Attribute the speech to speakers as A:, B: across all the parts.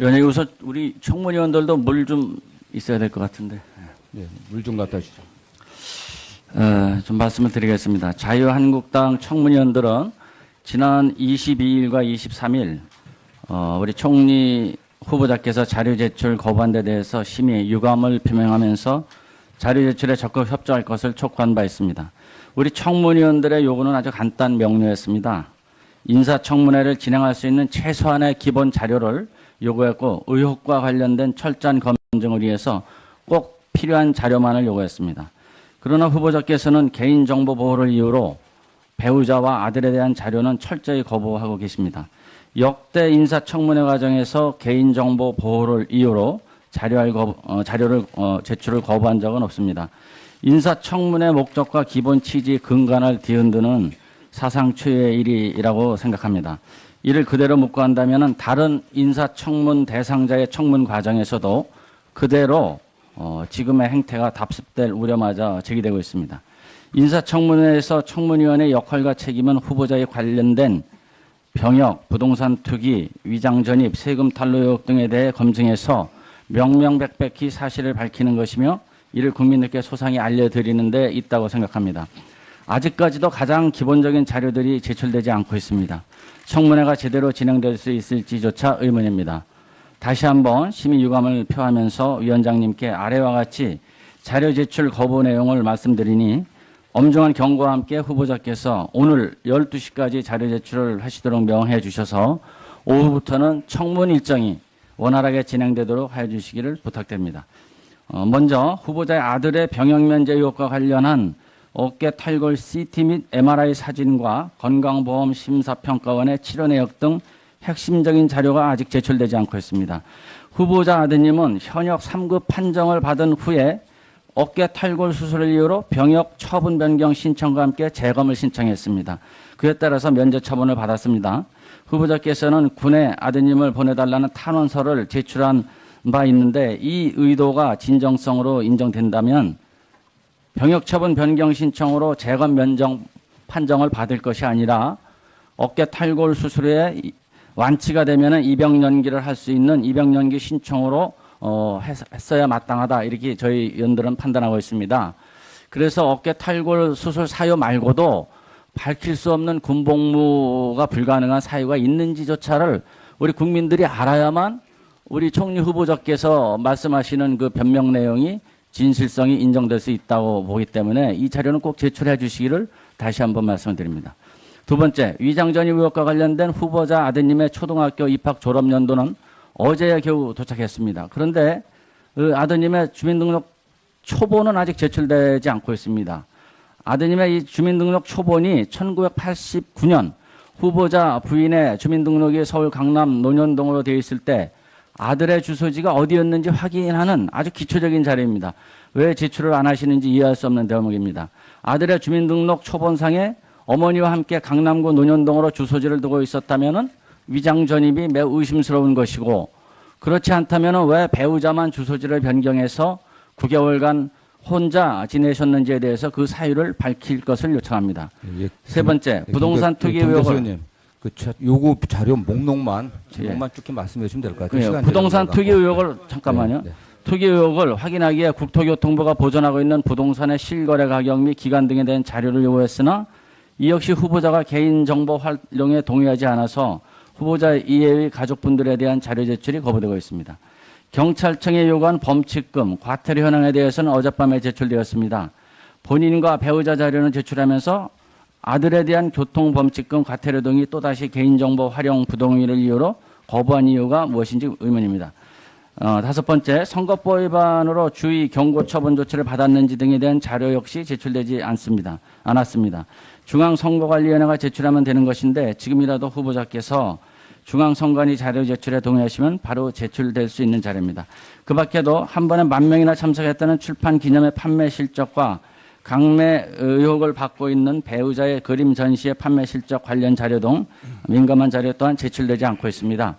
A: 의원님, 우선 우리 청문위원들도 물 좀 있어야 될 것 같은데.
B: 네, 물 좀 갖다 주죠.
A: 좀 말씀을 드리겠습니다. 자유한국당 청문위원들은 지난 22일과 23일 우리 총리 후보자께서 자료 제출 거부한 데 대해서 심히 유감을 표명하면서 자료 제출에 적극 협조할 것을 촉구한 바 있습니다. 우리 청문위원들의 요구는 아주 간단 명료했습니다. 인사청문회를 진행할 수 있는 최소한의 기본 자료를 요구했고 의혹과 관련된 철저한 검증을 위해서 꼭 필요한 자료만을 요구했습니다. 그러나 후보자께서는 개인정보 보호를 이유로 배우자와 아들에 대한 자료는 철저히 거부하고 계십니다. 역대 인사청문회 과정에서 개인정보 보호를 이유로 자료를 제출을 거부한 적은 없습니다. 인사청문회 목적과 기본 취지 근간을 뒤흔드는 사상 초유의 일이라고 생각합니다. 이를 그대로 묵과한다면 다른 인사청문 대상자의 청문 과정에서도 그대로 지금의 행태가 답습될 우려마저 제기되고 있습니다. 인사청문회에서 청문위원의 역할과 책임은 후보자에 관련된 병역, 부동산 투기, 위장 전입, 세금 탈루 의혹 등에 대해 검증해서 명명백백히 사실을 밝히는 것이며 이를 국민들께 소상히 알려드리는 데 있다고 생각합니다. 아직까지도 가장 기본적인 자료들이 제출되지 않고 있습니다. 청문회가 제대로 진행될 수 있을지조차 의문입니다. 다시 한번 심히 유감을 표하면서 위원장님께 아래와 같이 자료 제출 거부 내용을 말씀드리니 엄중한 경고와 함께 후보자께서 오늘 12시까지 자료 제출을 하시도록 명해 주셔서 오후부터는 청문 일정이 원활하게 진행되도록 해 주시기를 부탁드립니다. 먼저 후보자의 아들의 병역 면제 의혹과 관련한 어깨 탈골 CT 및 MRI 사진과 건강보험 심사평가원의 치료 내역 등 핵심적인 자료가 아직 제출되지 않고 있습니다. 후보자 아드님은 현역 3급 판정을 받은 후에 어깨 탈골 수술을 이유로 병역 처분 변경 신청과 함께 재검을 신청했습니다. 그에 따라서 면제 처분을 받았습니다. 후보자께서는 군에 아드님을 보내달라는 탄원서를 제출한 바 있는데 이 의도가 진정성으로 인정된다면 병역 처분 변경 신청으로 재검 면정 판정을 받을 것이 아니라 어깨 탈골 수술에 완치가 되면 입영 연기를 할 수 있는 입영 연기 신청으로 했어야 마땅하다 이렇게 저희 의원들은 판단하고 있습니다. 그래서 어깨 탈골 수술 사유 말고도 밝힐 수 없는 군복무가 불가능한 사유가 있는지조차를 우리 국민들이 알아야만 우리 총리 후보자께서 말씀하시는 그 변명 내용이 진실성이 인정될 수 있다고 보기 때문에 이 자료는 꼭 제출해 주시기를 다시 한번 말씀드립니다. 두 번째, 위장 전입 의혹과 관련된 후보자 아드님의 초등학교 입학 졸업 연도는 어제야 겨우 도착했습니다. 그런데 그 아드님의 주민등록 초본은 아직 제출되지 않고 있습니다. 아드님의 이 주민등록 초본이 1989년 후보자 부인의 주민등록이 서울 강남 논현동으로 되어 있을 때 아들의 주소지가 어디였는지 확인하는 아주 기초적인 자료입니다. 왜 제출을 안 하시는지 이해할 수 없는 대목입니다. 아들의 주민등록 초본상에 어머니와 함께 강남구 논현동으로 주소지를 두고 있었다면 위장 전입이 매우 의심스러운 것이고 그렇지 않다면 왜 배우자만 주소지를 변경해서 9개월간 혼자 지내셨는지에 대해서 그 사유를 밝힐 것을 요청합니다. 세 번째, 부동산 투기 의혹을
B: 그 요구 자료 목록만 제목만 쭉 말씀해 주시면 될 것 같아요.
A: 부동산 투기 의혹을 잠깐만요. 투기 의혹을 확인하기에 국토교통부가 보존하고 있는 부동산의 실거래 가격 및 기간 등에 대한 자료를 요구했으나 이 역시 후보자가 개인정보 활용에 동의하지 않아서 후보자 이외의 가족분들에 대한 자료 제출이 거부되고 있습니다. 경찰청에 요구한 범칙금, 과태료 현황에 대해서는 어젯밤에 제출되었습니다. 본인과 배우자 자료는 제출하면서 아들에 대한 교통범칙금, 과태료 등이 또다시 개인정보 활용 부동의를 이유로 거부한 이유가 무엇인지 의문입니다. 다섯 번째, 선거법 위반으로 주의 경고 처분 조치를 받았는지 등에 대한 자료 역시 제출되지 않았습니다. 중앙선거관리위원회가 제출하면 되는 것인데 지금이라도 후보자께서 중앙선관위 자료 제출에 동의하시면 바로 제출될 수 있는 자료입니다. 그 밖에도 한 번에 10,000명이나 참석했다는 출판 기념회 판매 실적과 강매 의혹을 받고 있는 배우자의 그림 전시회 판매 실적 관련 자료 등 민감한 자료 또한 제출되지 않고 있습니다.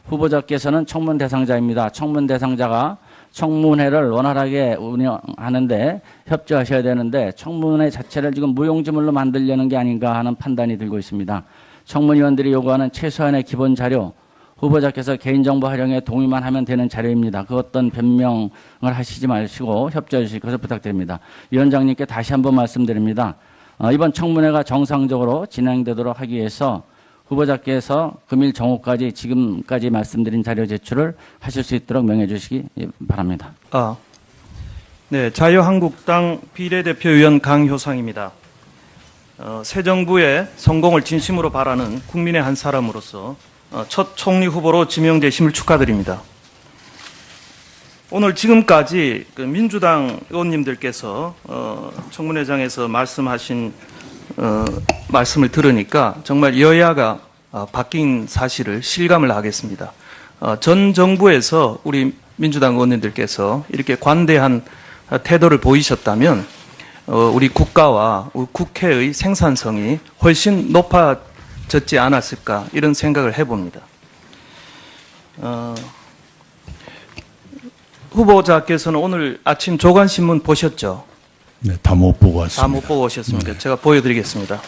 A: 후보자께서는 청문 대상자입니다. 청문 대상자가 청문회를 원활하게 운영하는데 협조하셔야 되는데 청문회 자체를 지금 무용지물로 만들려는 게 아닌가 하는 판단이 들고 있습니다. 청문위원들이 요구하는 최소한의 기본 자료, 후보자께서 개인정보 활용에 동의만 하면 되는 자료입니다. 그 어떤 변명을 하시지 마시고 협조해 주실 것을 부탁드립니다. 위원장님께 다시 한번 말씀드립니다. 이번 청문회가 정상적으로 진행되도록 하기 위해서 후보자께서 금일 정오까지 지금까지 말씀드린 자료 제출을 하실 수 있도록 명해 주시기 바랍니다.
C: 네, 자유한국당 비례대표위원 강효상입니다. 새 정부의 성공을 진심으로 바라는 국민의 한 사람으로서 첫 총리 후보로 지명되심을 축하드립니다. 오늘 지금까지 그 민주당 의원님들께서 청문회장에서 말씀하신 말씀을 들으니까 정말 여야가 바뀐 사실을 실감을 하겠습니다. 전 정부에서 우리 민주당 의원님들께서 이렇게 관대한 태도를 보이셨다면 우리 국가와 우리 국회의 생산성이 훨씬 높아졌지 않았을까 이런 생각을 해봅니다. 후보자께서는 오늘 아침 조간신문 보셨죠?
D: 네, 다 못 보고 왔습니다.
C: 다 못 보고 오셨습니까?
D: 네.
C: 제가 보여드리겠습니다.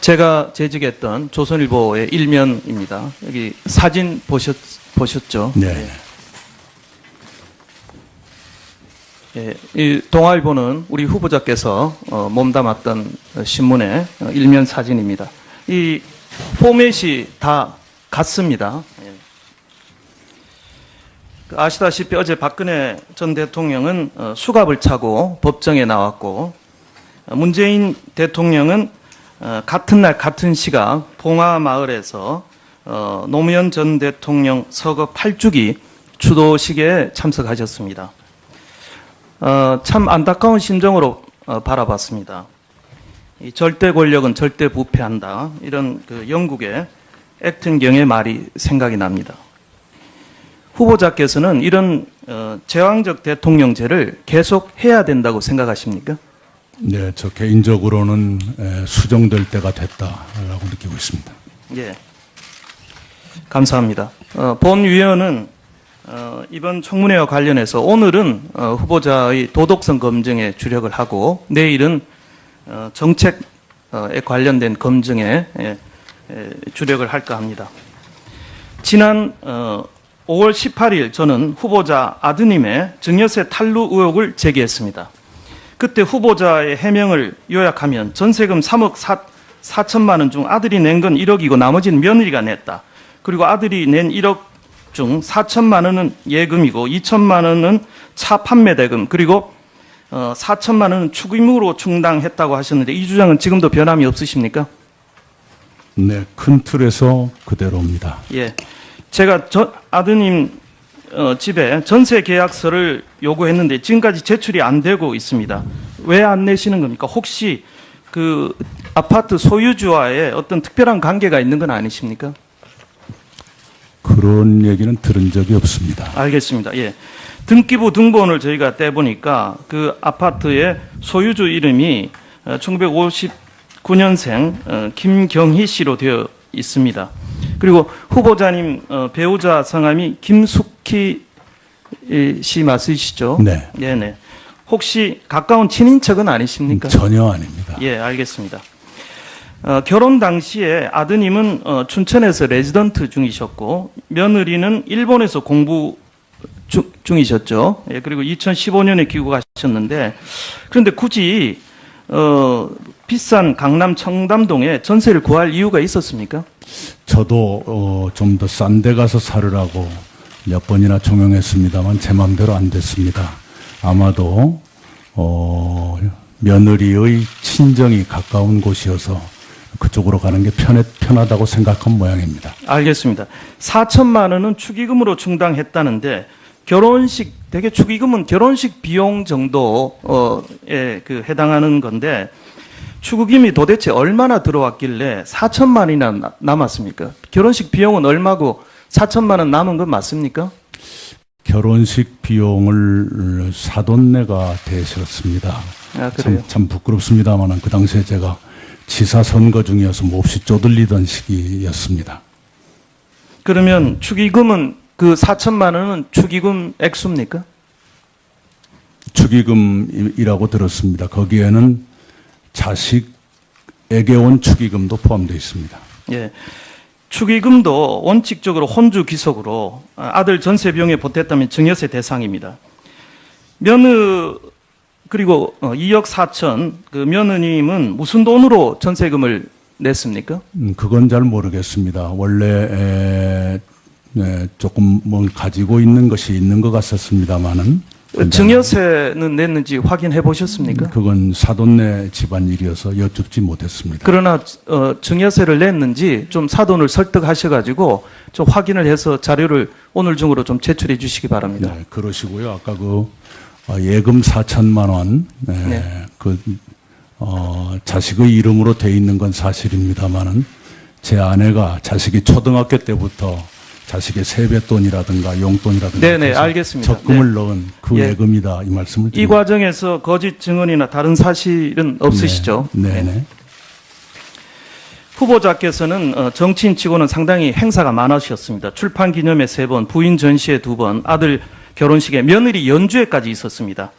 C: 제가 재직했던 조선일보의 일면입니다. 여기 사진 보셨죠?
D: 네.
C: 예, 이 동아일보는 우리 후보자께서 몸담았던 신문의 일면 사진입니다. 이 포맷이 다 같습니다. 예. 아시다시피 어제 박근혜 전 대통령은 수갑을 차고 법정에 나왔고 문재인 대통령은 같은 날 같은 시각 봉화마을에서 노무현 전 대통령 서거 8주기 추도식에 참석하셨습니다. 참 안타까운 심정으로 바라봤습니다. 이 절대 권력은 절대 부패한다. 이런 그 영국의 액튼경의 말이 생각이 납니다. 후보자께서는 이런 제왕적 대통령제를 계속 해야 된다고 생각하십니까?
D: 네, 저 개인적으로는 수정될 때가 됐다라고 느끼고 있습니다.
C: 예. 감사합니다. 본 위원은 이번 청문회와 관련해서 오늘은 후보자의 도덕성 검증에 주력을 하고 내일은 정책에 관련된 검증에 주력을 할까 합니다. 지난 5월 18일 저는 후보자 아드님의 증여세 탈루 의혹을 제기했습니다. 그때 후보자의 해명을 요약하면 전세금 3억 4천만 원 중 아들이 낸 건 1억이고 나머지는 며느리가 냈다. 그리고 아들이 낸 1억 중 4천만 원은 예금이고 2천만 원은 차 판매 대금 그리고 4천만 원은 축의금으로 충당했다고 하셨는데 이 주장은 지금도 변함이 없으십니까?
D: 네, 큰 틀에서 그대로입니다.
C: 예, 제가 아드님 집에 전세 계약서를 요구했는데 지금까지 제출이 안 되고 있습니다. 왜 안 내시는 겁니까? 혹시 그 아파트 소유주와의 어떤 특별한 관계가 있는 건 아니십니까?
D: 그런 얘기는 들은 적이 없습니다.
C: 알겠습니다. 예. 등기부 등본을 저희가 떼보니까 그 아파트의 소유주 이름이 1959년생 김경희 씨로 되어 있습니다. 그리고 후보자님 배우자 성함이 김숙희 씨 맞으시죠?
D: 네.
C: 네네. 혹시 가까운 친인척은 아니십니까?
D: 전혀 아닙니다.
C: 예, 알겠습니다. 결혼 당시에 아드님은 춘천에서 레지던트 중이셨고 며느리는 일본에서 공부 중이셨죠. 예, 그리고 2015년에 귀국하셨는데 그런데 굳이 비싼 강남 청담동에 전세를 구할 이유가 있었습니까?
D: 저도 좀 더 싼 데 가서 살으라고 몇 번이나 종용했습니다만 제 마음대로 안 됐습니다. 아마도 며느리의 친정이 가까운 곳이어서 그쪽으로 가는 게 편하다고 생각한 모양입니다.
C: 알겠습니다. 4천만 원은 축의금으로 충당했다는데 결혼식 대개 축의금은 결혼식 비용 정도에 해당하는 건데 축의금이 도대체 얼마나 들어왔길래 4천만 원이나 남았습니까? 결혼식 비용은 얼마고 4천만 원 남은 건 맞습니까?
D: 결혼식 비용을 사돈네가 대셨습니다.
C: 아, 그래요?
D: 참 부끄럽습니다만 그 당시에 제가 지사 선거 중이어서 몹시 쪼들리던 시기였습니다.
C: 그러면 축의금은 그 4천만 원은 축의금 액수입니까?
D: 축의금이라고 들었습니다. 거기에는 자식에게 온 축의금도 포함되어 있습니다.
C: 예. 축의금도 원칙적으로 혼주 귀속으로 아들 전세 비용에 보탰다면 증여세 대상입니다. 그리고 2억 4천 그 며느님은 무슨 돈으로 전세금을 냈습니까?
D: 그건 잘 모르겠습니다. 원래 조금 뭘 가지고 있는 것이 있는 것 같았습니다만은
C: 증여세는 냈는지 확인해 보셨습니까?
D: 그건 사돈네 집안일이어서 여쭙지 못했습니다.
C: 그러나 증여세를 냈는지 좀 사돈을 설득하셔가지고 좀 확인을 해서 자료를 오늘 중으로 좀 제출해 주시기 바랍니다.
D: 네, 그러시고요. 아까 예금 4천만 원,
C: 네.
D: 자식의 이름으로 돼 있는 건 사실입니다만은 제 아내가 자식이 초등학교 때부터 자식의 세뱃돈이라든가 용돈이라든가
C: 네네,
D: 해서
C: 알겠습니다.
D: 적금을 넣은 그
C: 예.
D: 예금이다 이 말씀을
C: 이
D: 드립니다.
C: 과정에서 거짓 증언이나 다른 사실은 없으시죠?
D: 네네.
C: 후보자께서는 정치인치고는 상당히 행사가 많으셨습니다. 출판 기념회 3번, 부인 전시회 2번, 아들 결혼식에 며느리 연주회까지 있었습니다.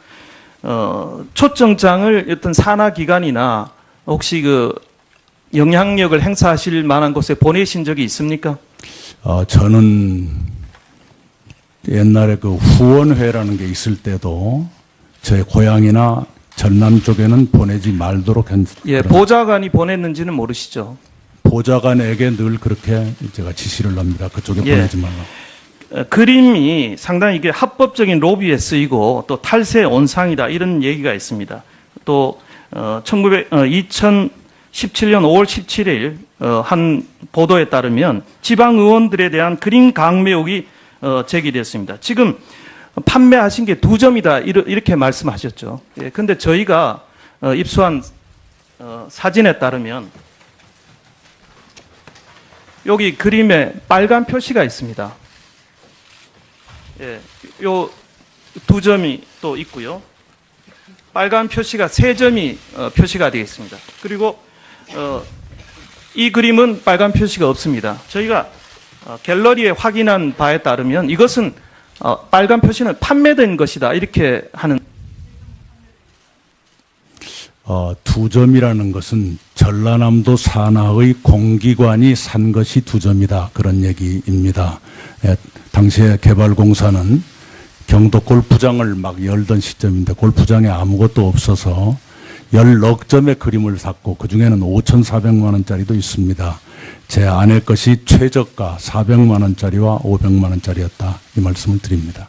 C: 초청장을 어떤 산하 기관이나 혹시 그 영향력을 행사하실 만한 곳에 보내신 적이 있습니까?
D: 저는 옛날에 그 후원회라는 게 있을 때도 제 고향이나 전남 쪽에는 보내지 말도록
C: 예, 보좌관이 보냈는지는 모르시죠?
D: 보좌관에게 늘 그렇게 제가 지시를 합니다. 그쪽에
C: 예.
D: 보내지 말라.
C: 그림이 상당히 이게 합법적인 로비에 쓰이고 또 탈세 온상이다 이런 얘기가 있습니다. 또 2017년 5월 17일 한 보도에 따르면 지방 의원들에 대한 그림 강매 의혹이 제기됐습니다. 지금 판매하신 게 2점이다 이렇게 말씀하셨죠. 예, 근데 저희가 입수한 사진에 따르면 여기 그림에 빨간 표시가 있습니다. 예, 요 2점이 또 있고요. 빨간 표시가 3점이 표시가 되어 있습니다. 그리고 이 그림은 빨간 표시가 없습니다. 저희가 갤러리에 확인한 바에 따르면 이것은 빨간 표시는 판매된 것이다 이렇게 하는
D: 2점이라는 것은 전라남도 산하의 공기관이 산 것이 2점이다. 그런 얘기입니다. 예, 당시에 개발공사는 경도 골프장을 막 열던 시점인데 골프장에 아무것도 없어서 10억 점의 그림을 샀고 그중에는 5,400만 원짜리도 있습니다. 제 아내 것이 최저가 400만 원짜리와 500만 원짜리였다. 이 말씀을 드립니다.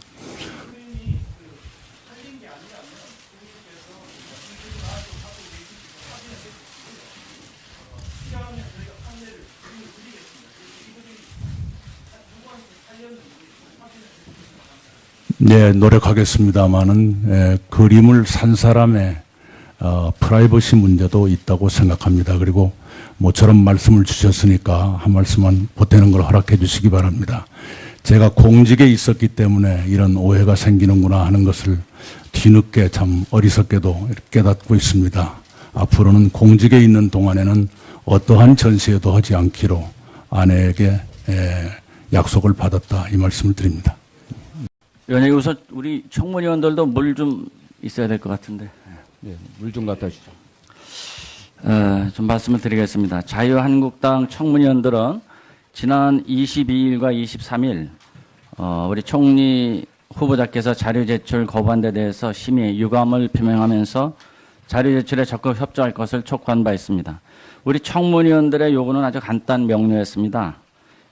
D: 네, 노력하겠습니다만은 그림을 산 사람의 프라이버시 문제도 있다고 생각합니다. 그리고 모처럼 말씀을 주셨으니까 한 말씀만 보태는 걸 허락해 주시기 바랍니다. 제가 공직에 있었기 때문에 이런 오해가 생기는구나 하는 것을 뒤늦게 참 어리석게도 깨닫고 있습니다. 앞으로는 공직에 있는 동안에는 어떠한 전시회도 하지 않기로 아내에게 약속을 받았다 이 말씀을 드립니다.
A: 의원님, 우선 우리 청문위원들도 물 좀 있어야 될 것 같은데.
B: 네, 물 좀 갖다 주죠.
A: 좀 말씀을 드리겠습니다. 자유한국당 청문위원들은 지난 22일과 23일 우리 총리 후보자께서 자료 제출 거부한 데 대해서 심히 유감을 표명하면서 자료 제출에 적극 협조할 것을 촉구한 바 있습니다. 우리 청문위원들의 요구는 아주 간단 명료했습니다.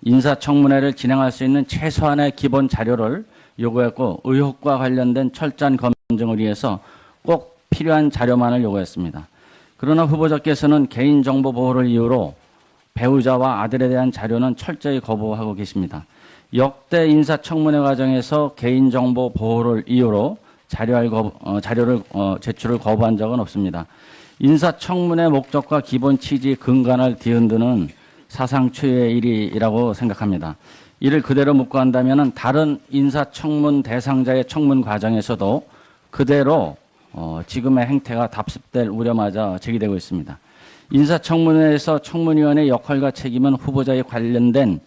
A: 인사청문회를 진행할 수 있는 최소한의 기본 자료를 요구했고 의혹과 관련된 철저한 검증을 위해서 꼭 필요한 자료만을 요구했습니다. 그러나 후보자께서는 개인정보 보호를 이유로 배우자와 아들에 대한 자료는 철저히 거부하고 계십니다. 역대 인사청문회 과정에서 개인정보 보호를 이유로 자료를 제출을 거부한 적은 없습니다. 인사청문회 목적과 기본 취지 근간을 뒤흔드는 사상 초유의 일이라고 생각합니다. 이를 그대로 묵과한다면 다른 인사청문 대상자의 청문 과정에서도 그대로 지금의 행태가 답습될 우려마저 제기되고 있습니다. 인사청문회에서 청문위원의 역할과 책임은 후보자에 관련된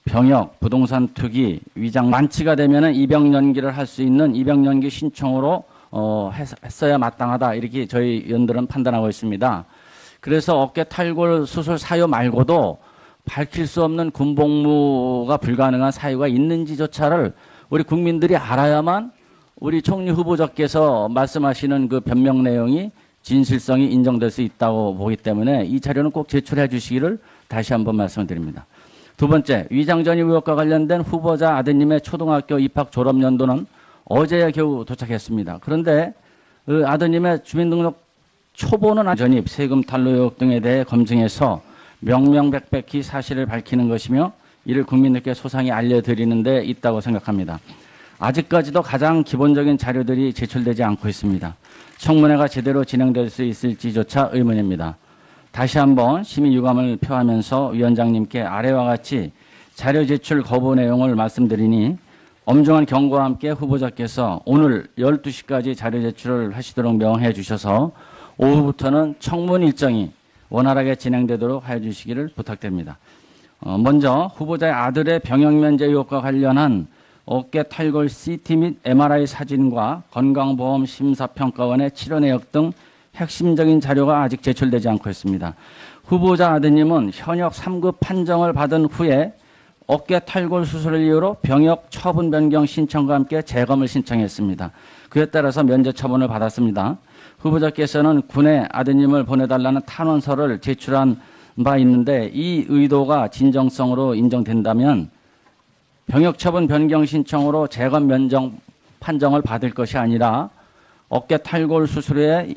A: 병역, 부동산 투기, 위장 만취가 되면 입영 연기를 할 수 있는 입영 연기 신청으로 했어야 마땅하다 이렇게 저희 위원들은 판단하고 있습니다. 그래서 어깨 탈골 수술 사유 말고도 밝힐 수 없는 군복무가 불가능한 사유가 있는지조차를 우리 국민들이 알아야만 우리 총리 후보자께서 말씀하시는 그 변명 내용이 진실성이 인정될 수 있다고 보기 때문에 이 자료는 꼭 제출해 주시기를 다시 한번 말씀드립니다. 두 번째, 위장전입 의혹과 관련된 후보자 아드님의 초등학교 입학 졸업 연도는 어제야 겨우 도착했습니다. 그런데 그 아드님의 주민등록 초보는 전입, 세금 탈루 의혹 등에 대해 검증해서 명명백백히 사실을 밝히는 것이며 이를 국민들께 소상히 알려드리는 데 있다고 생각합니다. 아직까지도 가장 기본적인 자료들이 제출되지 않고 있습니다. 청문회가 제대로 진행될 수 있을지조차 의문입니다. 다시 한번 심히 유감을 표하면서 위원장님께 아래와 같이 자료 제출 거부 내용을 말씀드리니 엄중한 경고와 함께 후보자께서 오늘 12시까지 자료 제출을 하시도록 명해 주셔서 오후부터는 청문 일정이 원활하게 진행되도록 해 주시기를 부탁드립니다. 먼저 후보자의 아들의 병역 면제 의혹과 관련한 어깨 탈골 CT 및 MRI 사진과 건강보험 심사평가원의 치료 내역 등 핵심적인 자료가 아직 제출되지 않고 있습니다. 후보자 아드님은 현역 3급 판정을 받은 후에 어깨 탈골 수술을 이유로 병역 처분 변경 신청과 함께 재검을 신청했습니다. 그에 따라서 면제 처분을 받았습니다. 후보자께서는 군에 아드님을 보내달라는 탄원서를 제출한 바 있는데 이 의도가 진정성으로 인정된다면 병역 처분 변경 신청으로 재검 면정 판정을 받을 것이 아니라 어깨 탈골 수술 후에